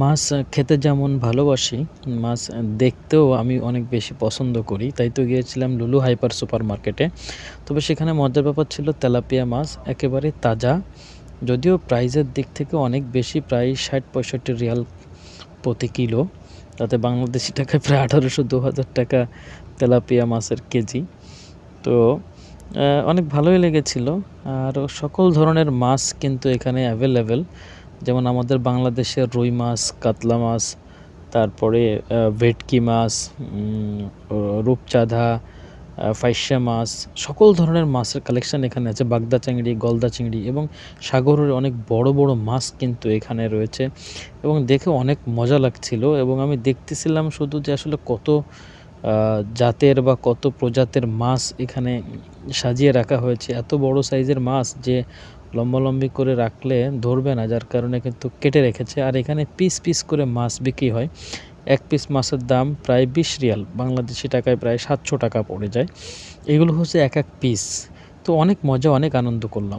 মাছ খেতে যেমন ভালোবাসি, মাছ দেখতেও আমি অনেক বেশি পছন্দ করি। তাই তো গিয়েছিলাম লুলু হাইপার সুপারমার্কেটে। তবে সেখানে মজার ব্যাপার ছিল তেলাপিয়া মাছ একেবারে তাজা। যদিও প্রাইসের দিক থেকে অনেক বেশি, প্রায় ৬০-৬৫ রিয়াল প্রতি কিলো। তাতে বাংলাদেশী টাকায় প্রায় ১৮০০-২০০০ টাকা তেলাপিয়া মাছের কেজি। তো অনেক ভালোই লেগেছিল। আর সকল ধরনের মাছ কিন্তু এখানে অ্যাভেলেবেল। যেমন আমাদের বাংলাদেশের রুই মাছ, কাতলা মাছ, তারপরে ভেটকি মাছ, রূপচাঁদা, ফাইসা মাছ, সকল ধরনের মাছের কালেকশন এখানে আছে। বাগদা চিংড়ি, গলদা চিংড়ি এবং সাগরের অনেক বড় বড় মাছ কিন্তু এখানে রয়েছে এবং দেখে অনেক মজা লাগছিল। এবং আমি দেখতেছিলাম শুধু যে আসলে কত জাতের বা কত প্রজাতের মাছ এখানে সাজিয়ে রাখা হয়েছে। এত বড় সাইজের মাছ যে লম্বালম্বি করে রাখলে ধরবে না, যার কারণে কিন্তু কেটে রেখেছে। আর এখানে পিস পিস করে মাছ বিক্রি হয়। এক পিস মাছের দাম প্রায় ২০ রিয়াল, বাংলাদেশি টাকায় প্রায় ৭০০ টাকা পড়ে যায়। এগুলো হচ্ছে এক এক পিস। তো অনেক মজা, অনেক আনন্দ করলাম।